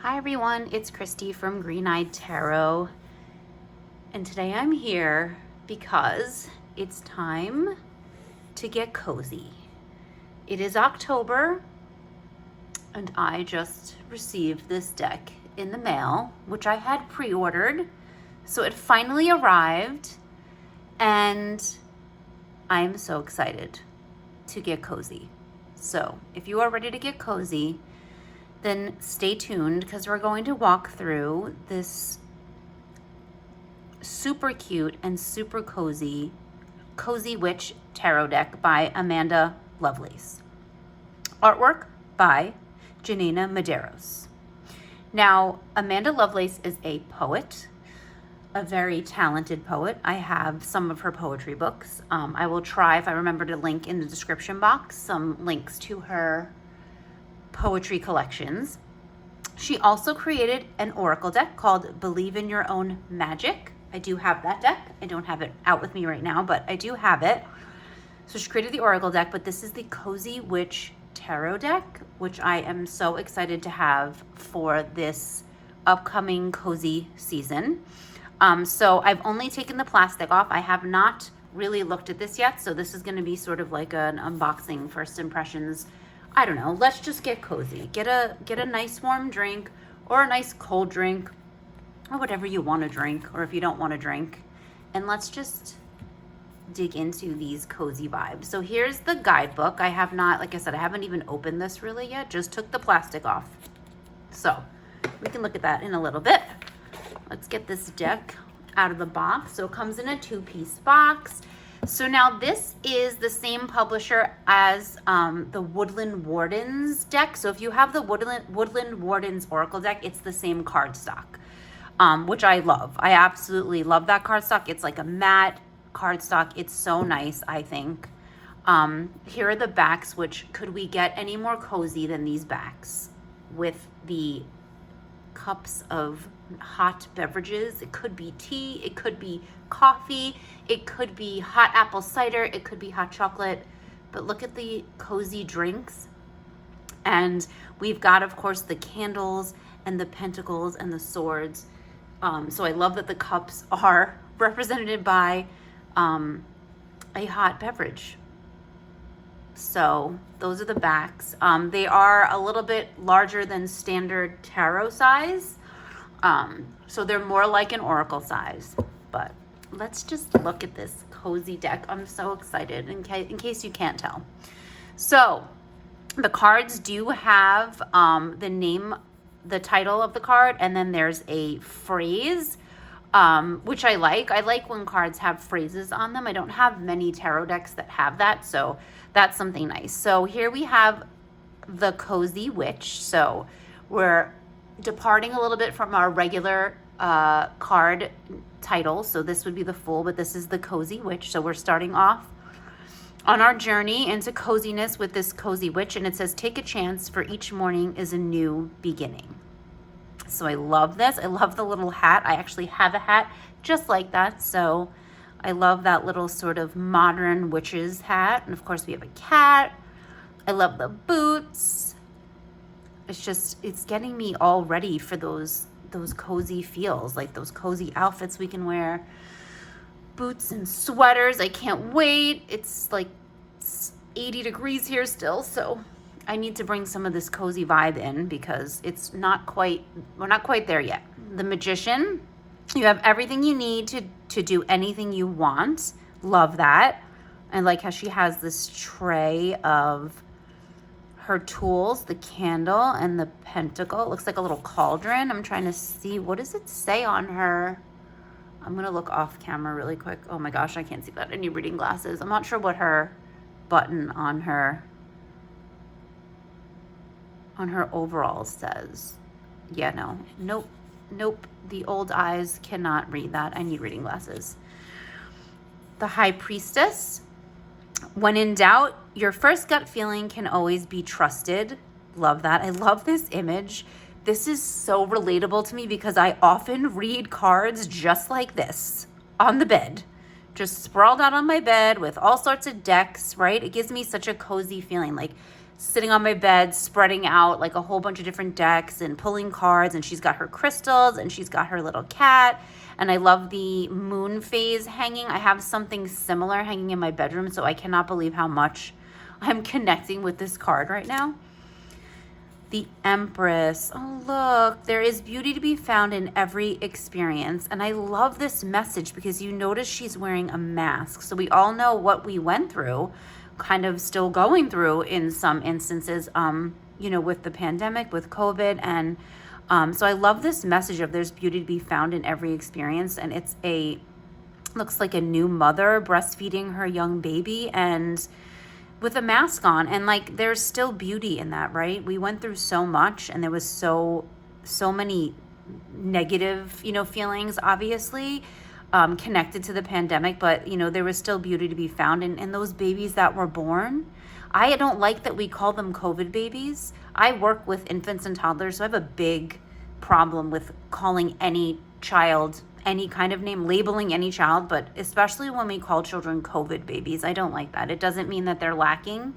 Hi everyone, it's Christy from Green Eyed Tarot, and today I'm here because it's time to get cozy. It is October, and I just received this deck in the mail, which I had pre-ordered, so it finally arrived, and I am so excited to get cozy. So if you are ready to get cozy, then stay tuned because we're going to walk through this super cute and super cozy Witch Tarot deck by Amanda Lovelace. Artwork by Janaina Medeiros. Now, Amanda Lovelace is a poet, a very talented poet. I have some of her poetry books. I will try, if I remember, to link in the description box some links to her poetry collections. She also created an oracle deck called Believe in Your Own Magic. I do have that deck. I don't have it out with me right now, but I do have it. So she created the oracle deck, but this is the Cozy Witch Tarot deck, which I am so excited to have for this upcoming cozy season. So I've only taken the plastic off. I have not really looked at this yet, so this is going to be sort of like an unboxing, first impressions. I don't know, let's just get cozy. Get a nice warm drink or a nice cold drink or whatever you want to drink, or if you don't want to drink, and let's just dig into these cozy vibes. So here's the guidebook. I have not, like I said, I haven't even opened this really yet, just took the plastic off. So we can look at that in a little bit. Let's get this deck out of the box. So it comes in a 2-piece box. So now this is the same publisher as the Woodland Wardens deck. So if you have the Woodland Wardens Oracle deck, it's the same cardstock, which I love. I absolutely love that cardstock. It's like a matte cardstock. It's so nice, I think. Here are the backs, which could we get any more cozy than these backs with the cups of hot beverages. It could be tea, it could be coffee, it could be hot apple cider, it could be hot chocolate, but look at the cozy drinks. And we've got, of course, the candles and the pentacles and the swords. So I love that the cups are represented by a hot beverage. So those are the backs. They are a little bit larger than standard tarot size. So they're more like an oracle size, but let's just look at this cozy deck. I'm so excited in case you can't tell. So the cards do have the name, the title of the card, and then there's a phrase, which I like. I like when cards have phrases on them. I don't have many tarot decks that have that, so that's something nice. So here we have the Cozy Witch. So we're departing a little bit from our regular card title. So this would be the Fool, but this is the Cozy Witch. So we're starting off on our journey into coziness with this Cozy Witch, and it says, take a chance, for each morning is a new beginning. So I love this. I love the little hat. I actually have a hat just like that. So I love that little sort of modern witch's hat. And of course we have a cat. I love the boots. It's getting me all ready for those cozy feels, like those cozy outfits we can wear. Boots and sweaters. I can't wait. It's like 80 degrees here still, so I need to bring some of this cozy vibe in because we're not quite there yet. The Magician. You have everything you need to do anything you want. Love that. I like how she has this tray of her tools, the candle and the pentacle. It looks like a little cauldron. I'm trying to see, what does it say on her? I'm gonna look off camera really quick. Oh my gosh, I can't see that. I need reading glasses. I'm not sure what her button on her overalls says. Yeah, nope. The old eyes cannot read that. I need reading glasses. The High Priestess. When in doubt, your first gut feeling can always be trusted. Love that. I love this image. This is so relatable to me because I often read cards just like this on the bed, just sprawled out on my bed with all sorts of decks, right? It gives me such a cozy feeling. Like sitting on my bed, spreading out like a whole bunch of different decks and pulling cards. And she's got her crystals and she's got her little cat. And I love the moon phase hanging. I have something similar hanging in my bedroom, so I cannot believe how much I'm connecting with this card right now. The Empress. Oh, look, there is beauty to be found in every experience. And I love this message because you notice she's wearing a mask. So we all know what we went through, kind of still going through in some instances, with the pandemic, with COVID. And so I love this message of there's beauty to be found in every experience. And it's looks like a new mother breastfeeding her young baby and with a mask on, and like there's still beauty in that, right? We went through so much and there was so many negative, feelings obviously connected to the pandemic, but there was still beauty to be found in those babies that were born. I don't like that we call them COVID babies. I work with infants and toddlers, so I have a big problem with calling any child any kind of name, labeling any child, but especially when we call children COVID babies. I don't like that. It doesn't mean that they're lacking.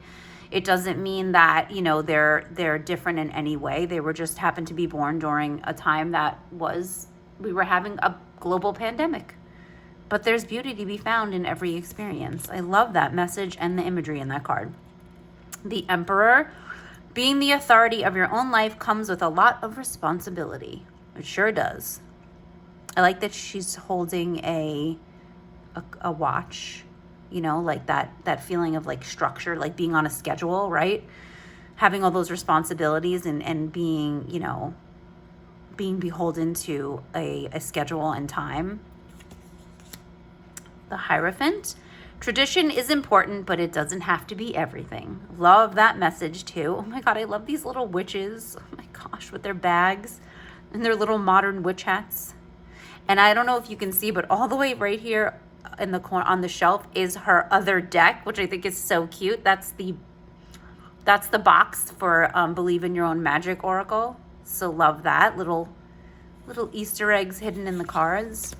It doesn't mean that, they're different in any way. They were just happened to be born during a time that we were having a global pandemic. But there's beauty to be found in every experience. I love that message and the imagery in that card. The Emperor. Being the authority of your own life comes with a lot of responsibility. It sure does. I like that she's holding a watch, like that feeling of like structure, like being on a schedule, right? Having all those responsibilities and being, being beholden to a schedule and time. The Hierophant. Tradition is important, but it doesn't have to be everything. Love that message too. Oh my God, I love these little witches. Oh my gosh, with their bags and their little modern witch hats. And I don't know if you can see, but all the way right here in the corner on the shelf is her other deck, which I think is so cute. That's the box for Believe in Your Own Magic Oracle. So love that. Little Easter eggs hidden in the cards.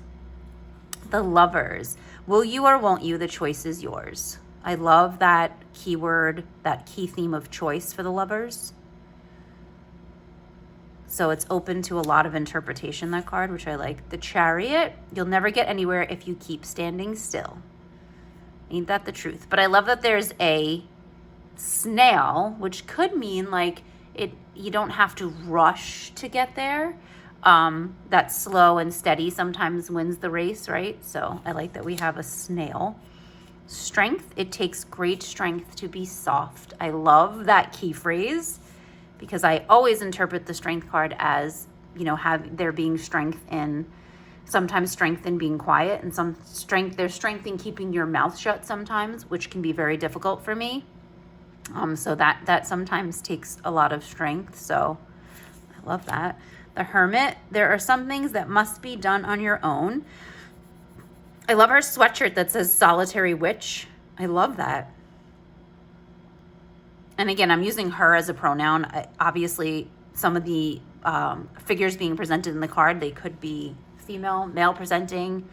The Lovers. Will you or won't you? The choice is yours. I love that keyword, that key theme of choice for the Lovers. So it's open to a lot of interpretation, that card, which I like. The Chariot. You'll never get anywhere if you keep standing still. Ain't that the truth? But I love that there's a snail, which could mean like you don't have to rush to get there. That slow and steady sometimes wins the race, right? So I like that we have a snail. Strength. It takes great strength to be soft. I love that key phrase, because I always interpret the Strength card as, there being strength in, sometimes strength in being quiet, and there's strength in keeping your mouth shut sometimes, which can be very difficult for me. So that sometimes takes a lot of strength. So I love that. The Hermit. There are some things that must be done on your own. I love her sweatshirt that says Solitary Witch. I love that. And again, I'm using her as a pronoun. Obviously, some of the figures being presented in the card, they could be female, male presenting.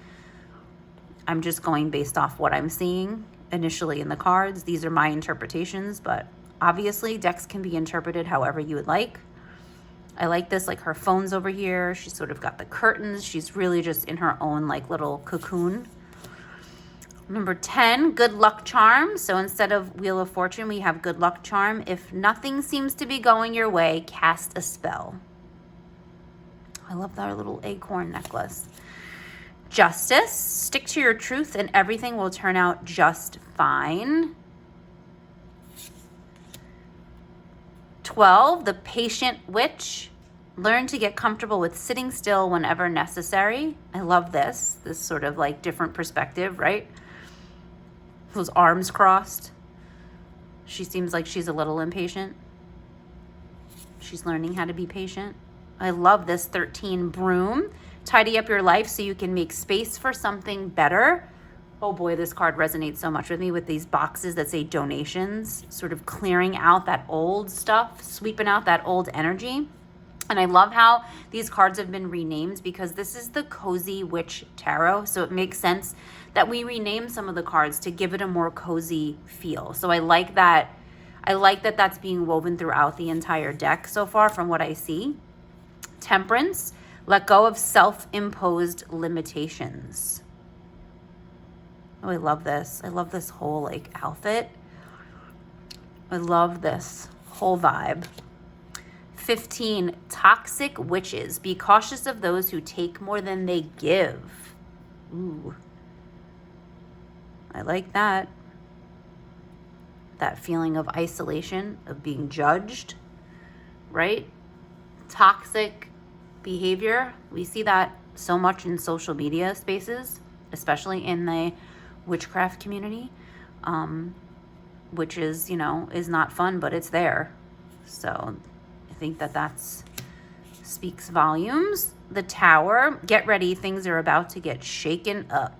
I'm just going based off what I'm seeing initially in the cards. These are my interpretations, but obviously decks can be interpreted however you would like. I like this, like her phone's over here. She's sort of got the curtains. She's really just in her own like little cocoon. Number 10, good luck charm. So instead of Wheel of Fortune, we have good luck charm. If nothing seems to be going your way, cast a spell. I love that little acorn necklace. Justice. Stick to your truth and everything will turn out just fine. 12, the patient witch. Learn to get comfortable with sitting still whenever necessary. I love this sort of like different perspective, right? Those arms crossed. She seems like she's a little impatient. She's learning how to be patient. I love this 13, broom. Tidy up your life so you can make space for something better. Oh boy, this card resonates so much with me with these boxes that say donations, sort of clearing out that old stuff, sweeping out that old energy. And I love how these cards have been renamed because this is the Cozy Witch Tarot. So it makes sense that we rename some of the cards to give it a more cozy feel. So I like that I like that that's being woven throughout the entire deck so far from what I see. Temperance, let go of self-imposed limitations. Oh, I love this. I love this whole like outfit. I love this whole vibe. 15, toxic witches. Be cautious of those who take more than they give. Ooh. I like that. That feeling of isolation, of being judged, right? Toxic behavior. We see that so much in social media spaces, especially in the witchcraft community, which is, you know, is not fun, but it's there. So I think that that's speaks volumes. The Tower, get ready. Things are about to get shaken up.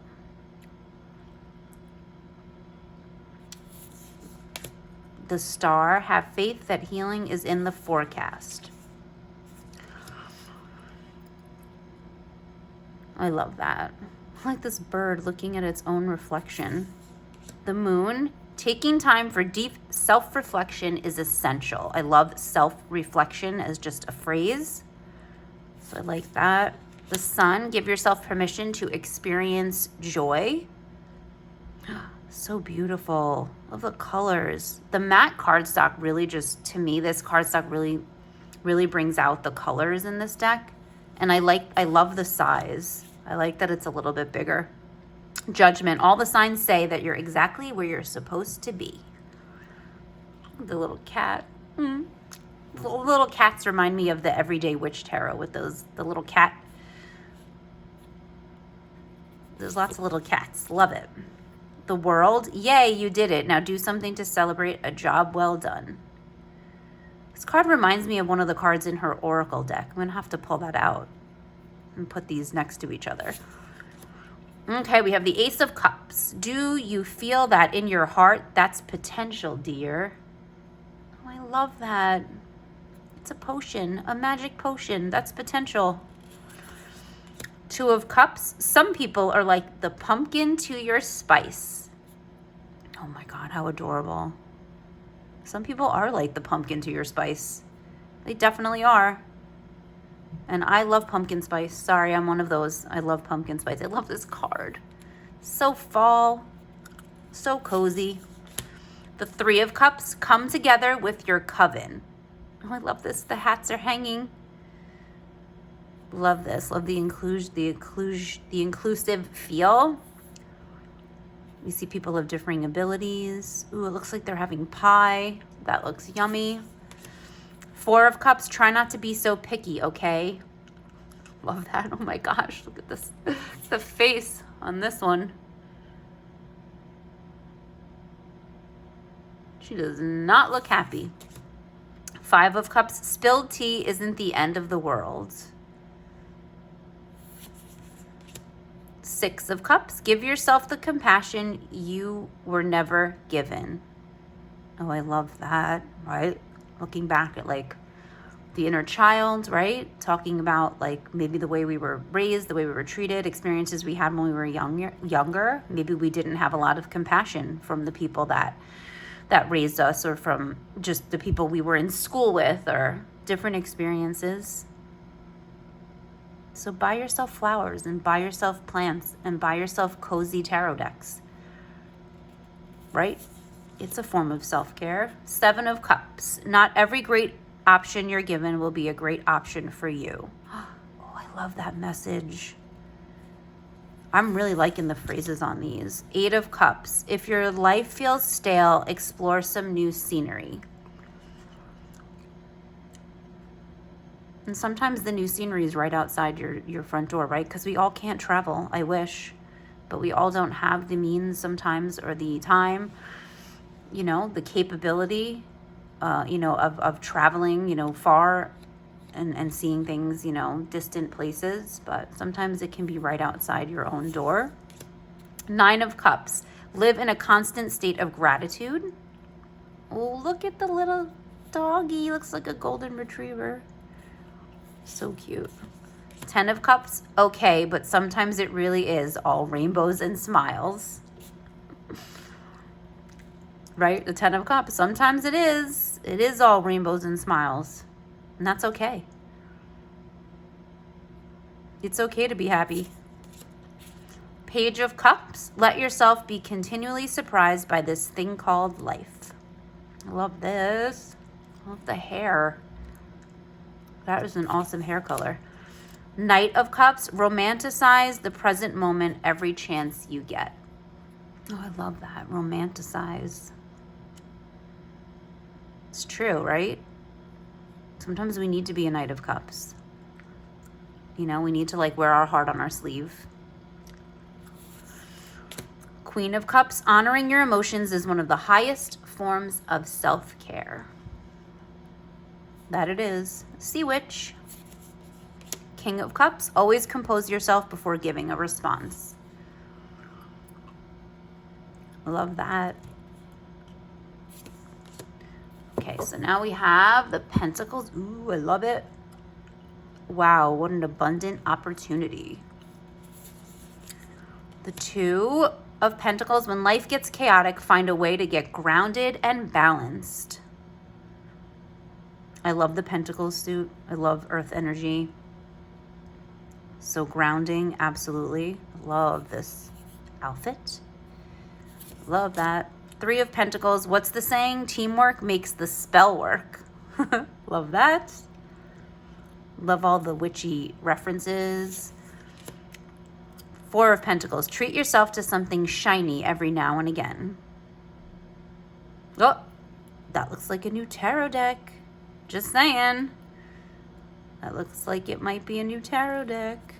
The Star, have faith that healing is in the forecast. I love that. I like this bird looking at its own reflection. The Moon, taking time for deep self-reflection is essential. I love self-reflection as just a phrase. So I like that. The Sun, give yourself permission to experience joy. So beautiful. Love the colors. The matte cardstock really just, to me, this cardstock really brings out the colors in this deck. And I love the size. I like that it's a little bit bigger. Judgment. All the signs say that you're exactly where you're supposed to be. The little cat. The little cats remind me of the Everyday Witch Tarot with the little cat. There's lots of little cats. Love it. The World. Yay, you did it. Now do something to celebrate a job well done. This card reminds me of one of the cards in her Oracle deck. I'm going to have to pull that out and put these next to each other. Okay, we have the Ace of Cups. Do you feel that in your heart? That's potential, dear. Oh, I love that. It's a potion, a magic potion. That's potential. Two of Cups. Some people are like the pumpkin to your spice. Oh my God, how adorable. Some people are like the pumpkin to your spice. They definitely are. And I love pumpkin spice. Sorry, I'm one of those. I love pumpkin spice. I love this card. So fall, so cozy. The Three of Cups, come together with your coven. Oh, I love this. The hats are hanging. Love this. Love the inclusive feel. We see people of differing abilities. Ooh, it looks like they're having pie. That looks yummy. Four of Cups, try not to be so picky, okay? Love that. Oh my gosh, look at this. The face on this one. She does not look happy. Five of Cups, spilled tea isn't the end of the world. Six of Cups, give yourself the compassion you were never given. Oh, I love that, right? Looking back at like the inner child, right? Talking about like maybe the way we were raised, the way we were treated, experiences we had when we were younger. Maybe we didn't have a lot of compassion from the people that raised us, or from just the people we were in school with, or different experiences. So buy yourself flowers and buy yourself plants and buy yourself cozy tarot decks, right? It's a form of self-care. Seven of Cups. Not every great option you're given will be a great option for you. Oh, I love that message. I'm really liking the phrases on these. Eight of Cups. If your life feels stale, explore some new scenery. And sometimes the new scenery is right outside your front door, right? Because we all can't travel. I wish. But we all don't have the means sometimes, or the time, you know, the capability, of traveling, far and seeing things, distant places. But sometimes it can be right outside your own door. Nine of Cups. Live in a constant state of gratitude. Oh, look at the little doggy. He looks like a golden retriever. So cute. 10 of Cups. Okay, but sometimes it really is all rainbows and smiles. right? The Ten of Cups. Sometimes it is. It is all rainbows and smiles. And that's okay. It's okay to be happy. Page of Cups. Let yourself be continually surprised by this thing called life. I love this. I love the hair. That is an awesome hair color. Knight of Cups. Romanticize the present moment every chance you get. Oh, I love that. Romanticize. It's true, right? Sometimes we need to be a Knight of Cups. You know, we need to like wear our heart on our sleeve. Queen of Cups. Honoring your emotions is one of the highest forms of self-care. That it is. Sea Witch. King of Cups. Always compose yourself before giving a response. I love that. Okay, so now we have the Pentacles. Ooh, I love it. Wow, what an abundant opportunity. The Two of Pentacles. When life gets chaotic, find a way to get grounded and balanced. I love the Pentacles suit. I love earth energy. So grounding, absolutely. Love this outfit. Love that. Three of Pentacles. What's the saying? Teamwork makes the spell work. Love that. Love all the witchy references. Four of Pentacles. Treat yourself to something shiny every now and again. Oh, that looks like a new tarot deck. Just saying. That looks like it might be a new tarot deck.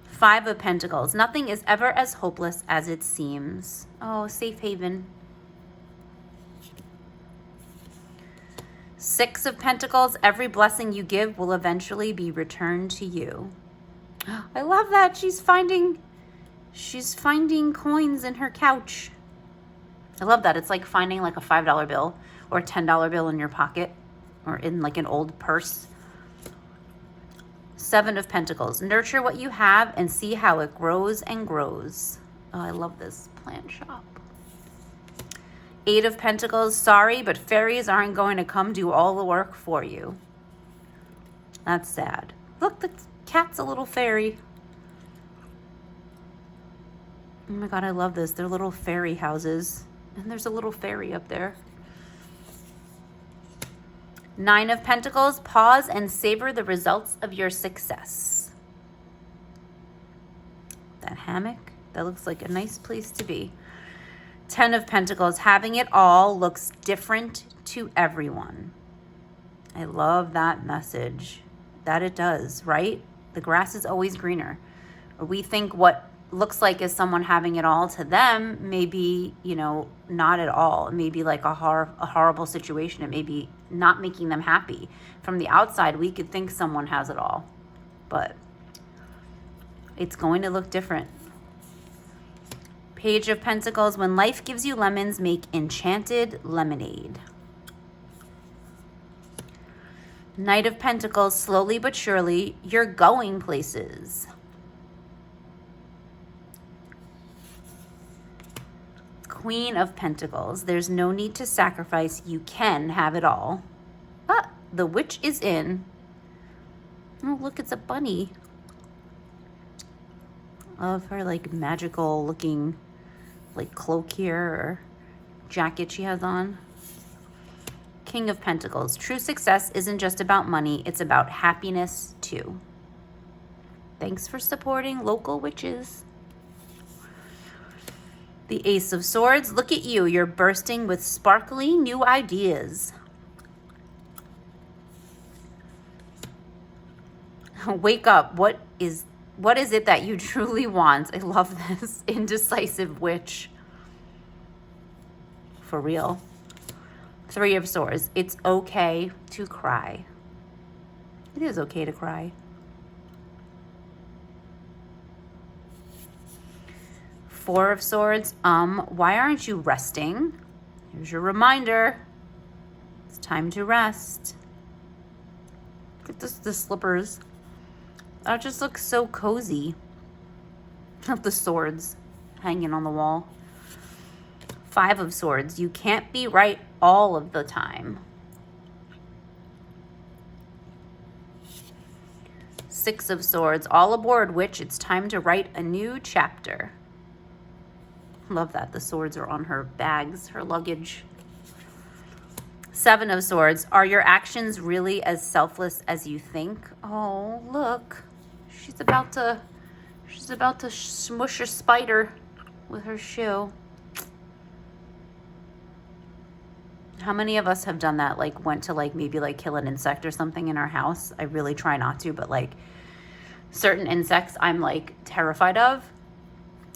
Five of Pentacles. Nothing is ever as hopeless as it seems. Oh, safe haven. Six of Pentacles. Every blessing you give will eventually be returned to you. I love that. She's finding coins in her couch. I love that. It's like finding like a $5 bill or a $10 bill in your pocket or in like an old purse. Seven of Pentacles. Nurture what you have and see how it grows and grows. Oh, I love this plant shop. Eight of Pentacles. Sorry, but fairies aren't going to come do all the work for you. That's sad. Look, the cat's a little fairy. Oh my God, I love this. They're little fairy houses. And there's a little fairy up there. Nine of Pentacles. Pause and savor the results of your success. That hammock, that looks like a nice place to be. 10 of Pentacles. Having it all looks different to everyone. I love that message. That it does, right? The grass is always greener. Or we think what looks like is someone having it all to them maybe, you know, not at all. It may be like a horrible situation. It may be not making them happy. From the outside, we could think someone has it all, but it's going to look different. Page of Pentacles. When life gives you lemons, make enchanted lemonade. Knight of Pentacles. Slowly but surely, you're going places. Queen of Pentacles. There's no need to sacrifice. You can have it all. Ah, the witch is in. Oh, look, it's a bunny. Of her like magical looking like cloak here or jacket she has on. King of Pentacles. True success isn't just about money. It's about happiness too. Thanks for supporting local witches. The Ace of Swords. Look at you. You're bursting with sparkly new ideas. Wake up. What is it that you truly want? I love this. Indecisive witch. For real. Three of Swords. It's okay to cry. It is okay to cry. Four of Swords. Why aren't you resting? Here's your reminder. It's time to rest. Look at the slippers. That just looks so cozy. Of the swords hanging on the wall. Five of Swords, you can't be right all of the time. Six of Swords, all aboard, witch. It's time to write a new chapter. Love that. The swords are on her bags, her luggage. Seven of Swords, are your actions really as selfless as you think? Oh, look. She's about to smush a spider with her shoe. How many of us have done that? Like went to like maybe like kill an insect or something in our house. I really try not to, but like certain insects I'm like terrified of.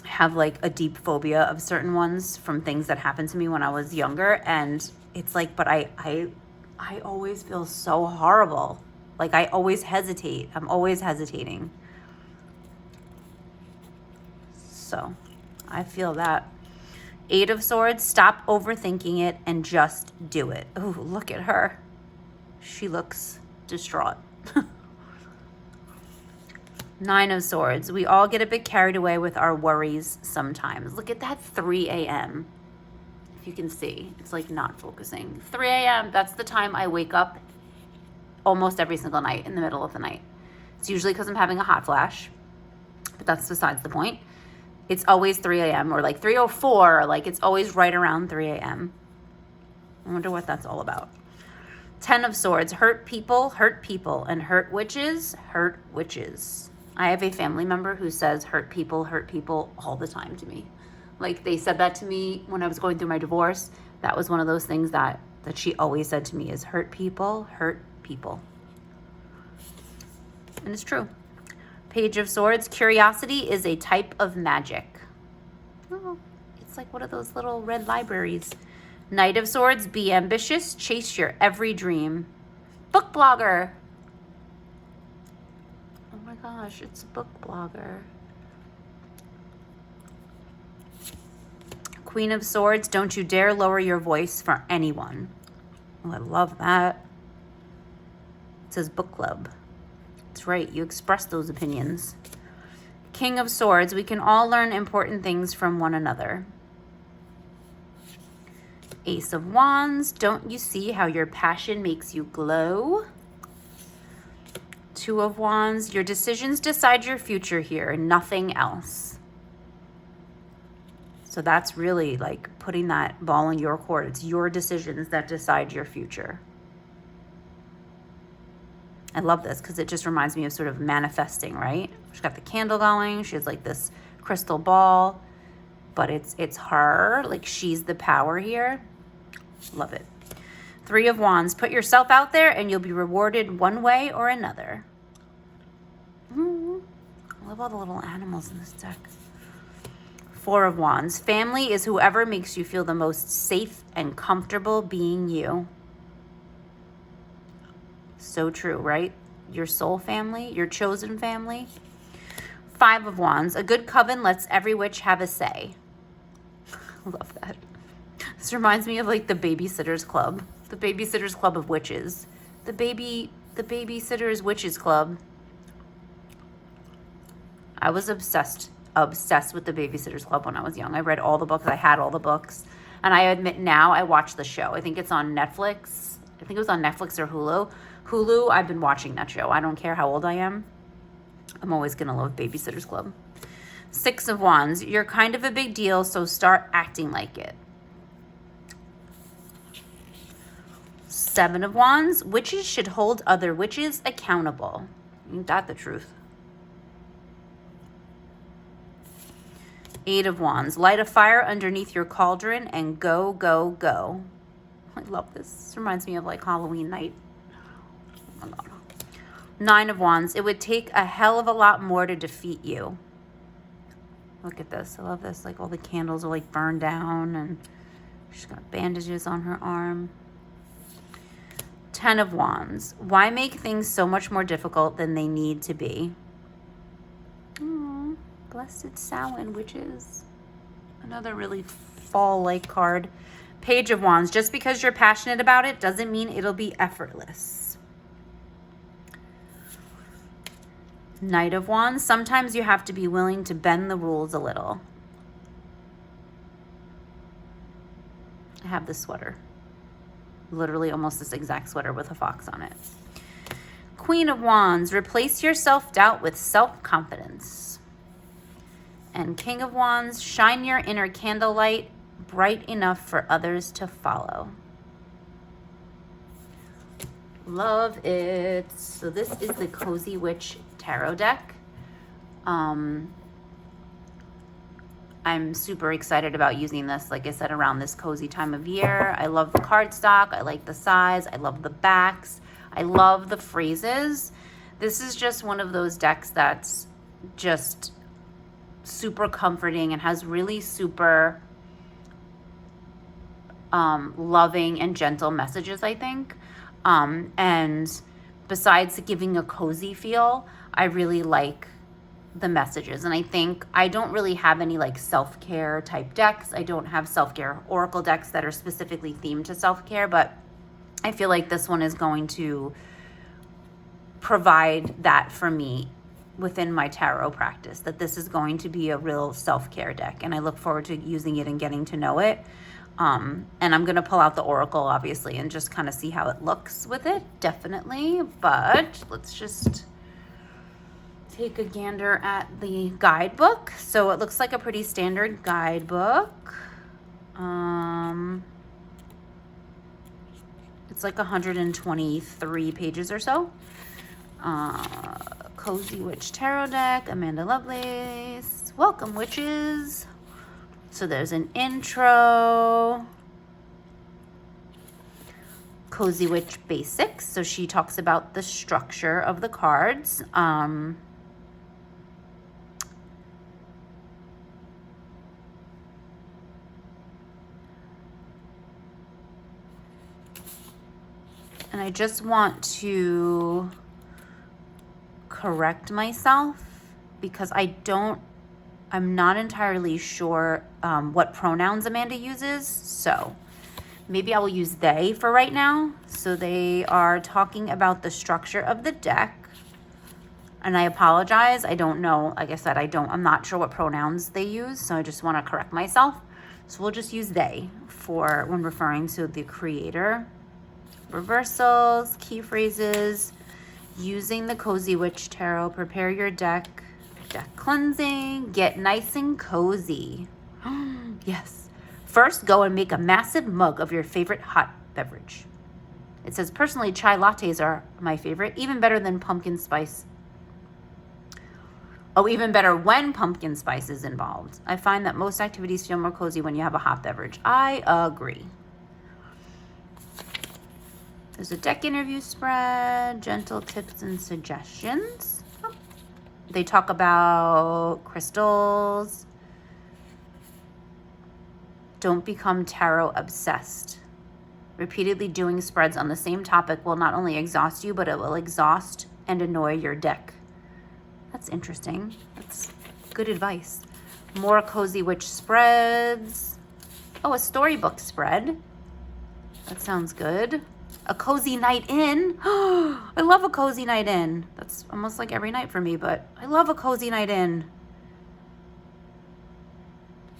I have like a deep phobia of certain ones from things that happened to me when I was younger. And it's like, but I always feel so horrible. Like I always hesitate. I'm always hesitating. So I feel that. Eight of Swords, stop overthinking it and just do it. Oh, look at her. She looks distraught. Nine of Swords, we all get a bit carried away with our worries sometimes. Look at that 3 a.m. If you can see, it's like not focusing. 3 a.m., that's the time I wake up almost every single night in the middle of the night. It's usually because I'm having a hot flash, but that's besides the point. It's always 3 a.m. or like 3:04, like it's always right around 3 a.m. I wonder what that's all about. 10 of Swords, hurt people, and hurt witches, hurt witches. I have a family member who says hurt people all the time to me. Like they said that to me when I was going through my divorce. That was one of those things that she always said to me is hurt people. And it's true. Page of Swords, curiosity is a type of magic. Oh, it's like one of those little red libraries. Knight of Swords, be ambitious, chase your every dream. Book blogger. Oh my gosh, it's a book blogger. Queen of Swords, don't you dare lower your voice for anyone. Oh, I love that. It says book club. That's right, you express those opinions. King of Swords, we can all learn important things from one another. Ace of Wands, don't you see how your passion makes you glow? Two of Wands, your decisions decide your future here, nothing else. So that's really like putting that ball in your court. It's your decisions that decide your future. I love this because it just reminds me of sort of manifesting, right? She's got the candle going. She has like this crystal ball, but it's her. Like she's the power here. Love it. Three of Wands. Put yourself out there and you'll be rewarded one way or another. I love all the little animals in this deck. Four of Wands. Family is whoever makes you feel the most safe and comfortable being you. So true, right? Your soul family, your chosen family. Five of Wands. A good coven lets every witch have a say. Love that. This reminds me of like the Babysitters Club. The Babysitters Club of Witches. The Babysitters Witches Club. I was obsessed with the Babysitters Club when I was young. I read all the books. I had all the books. And I admit now I watch the show. I think it's on Netflix. I think it was on Netflix or Hulu. Hulu, I've been watching that show. I don't care how old I am. I'm always going to love Babysitters Club. Six of Wands. You're kind of a big deal, so start acting like it. Seven of Wands. Witches should hold other witches accountable. Ain't that the truth? Eight of Wands. Light a fire underneath your cauldron and go, go, go. I love this. This reminds me of like Halloween night. Oh my God. Nine of Wands. It would take a hell of a lot more to defeat you. Look at this. I love this. Like all the candles are like burned down and she's got bandages on her arm. 10 of Wands. Why make things so much more difficult than they need to be? Blessed Samhain, witches. Another really fall-like card. Page of Wands. Just because you're passionate about it doesn't mean it'll be effortless. Knight of Wands. Sometimes you have to be willing to bend the rules a little. have this sweater. Literally almost this exact sweater with a fox on it. Queen of Wands, replace your self-doubt with self-confidence. And King of Wands, shine your inner candlelight bright enough for others to follow. Love it. So this is the Cozy Witch Tarot deck. I'm super excited about using this, like I said, around this cozy time of year. I love the cardstock. I like the size. I love the backs. I love the phrases. This is just one of those decks that's just super comforting and has really super loving and gentle messages, I think. And besides giving a cozy feel, I really like the messages. And I think I don't really have any like self-care type decks. I don't have self-care oracle decks that are specifically themed to self-care, but I feel like this one is going to provide that for me within my tarot practice, that this is going to be a real self-care deck. And I look forward to using it and getting to know it. And I'm going to pull out the oracle, obviously, and just kind of see how it looks with it, definitely. But let's just take a gander at the guidebook. So it looks like a pretty standard guidebook. It's like 123 pages or so. Cozy Witch Tarot deck, Amanda Lovelace. Welcome, witches. So there's an intro. Cozy Witch Basics. So she talks about the structure of the cards. And I just want to correct myself because I'm not entirely sure what pronouns Amanda uses. So maybe I will use they for right now. So they are talking about the structure of the deck. And I apologize. I don't know. Like I said, I'm not sure what pronouns they use. So I just want to correct myself. So we'll just use they for when referring to the creator. Reversals, key phrases, using the Cozy Witch Tarot, prepare your deck, deck cleansing, get nice and cozy. Yes. First, go and make a massive mug of your favorite hot beverage. It says, personally, chai lattes are my favorite, even better than pumpkin spice. Oh, even better when pumpkin spice is involved. I find that most activities feel more cozy when you have a hot beverage. I agree. There's a deck interview spread, gentle tips and suggestions. Oh. They talk about crystals. Don't become tarot obsessed. Repeatedly doing spreads on the same topic will not only exhaust you, but it will exhaust and annoy your deck. That's interesting. That's good advice. More Cozy Witch spreads. Oh, a storybook spread. That sounds good. A cozy night in. I love a cozy night in. That's almost like every night for me, but I love a cozy night in.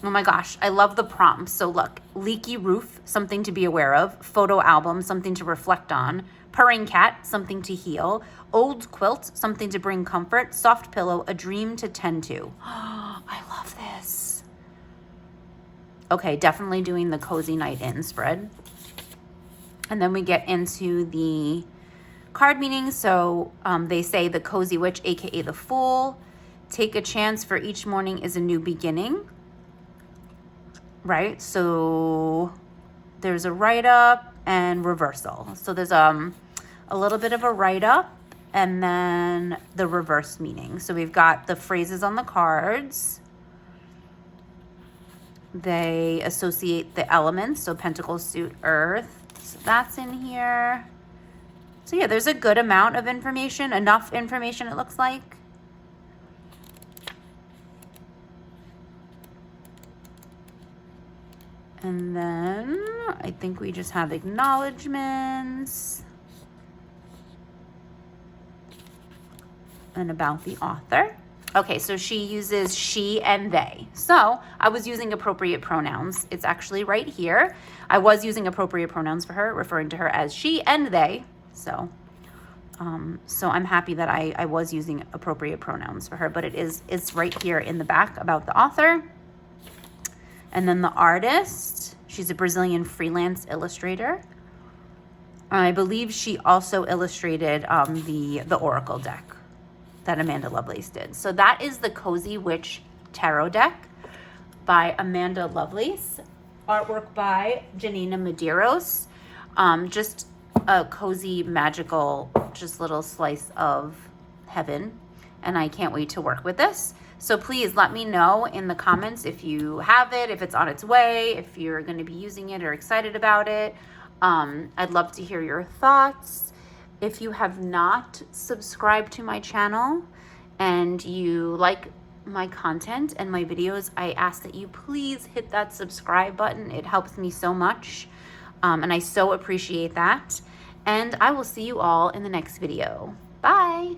Oh my gosh, I love the prompts. So look, leaky roof, something to be aware of. Photo album, something to reflect on. Purring cat, something to heal. Old quilt, something to bring comfort. Soft pillow, a dream to tend to. I love this. Okay, definitely doing the cozy night in spread. And then we get into the card meanings. So they say the Cozy Witch, aka the Fool. Take a chance, for each morning is a new beginning. Right? So there's a write-up and reversal. So there's a little bit of a write-up and then the reverse meaning. So we've got the phrases on the cards. They associate the elements. So Pentacles, suit, Earth. So that's in here. So yeah, there's a good amount of information, enough information it looks like. And then I think we just have acknowledgements and about the author. Okay, so she uses she and they. So I was using appropriate pronouns. It's actually right here. I was using appropriate pronouns for her, referring to her as she and they. So I'm happy that I was using appropriate pronouns for her, but it's right here in the back about the author. And then the artist, she's a Brazilian freelance illustrator. I believe she also illustrated the Oracle deck that Amanda Lovelace did. So that is the Cozy Witch Tarot deck by Amanda Lovelace. Artwork by Janaina Medeiros. Just a cozy, magical, just little slice of heaven. And I can't wait to work with this. So please let me know in the comments if you have it, if it's on its way, if you're going to be using it or excited about it. I'd love to hear your thoughts. If you have not subscribed to my channel and you like my content and my videos, I ask that you please hit that subscribe button. It helps me so much, and I so appreciate that. And I will see you all in the next video. Bye.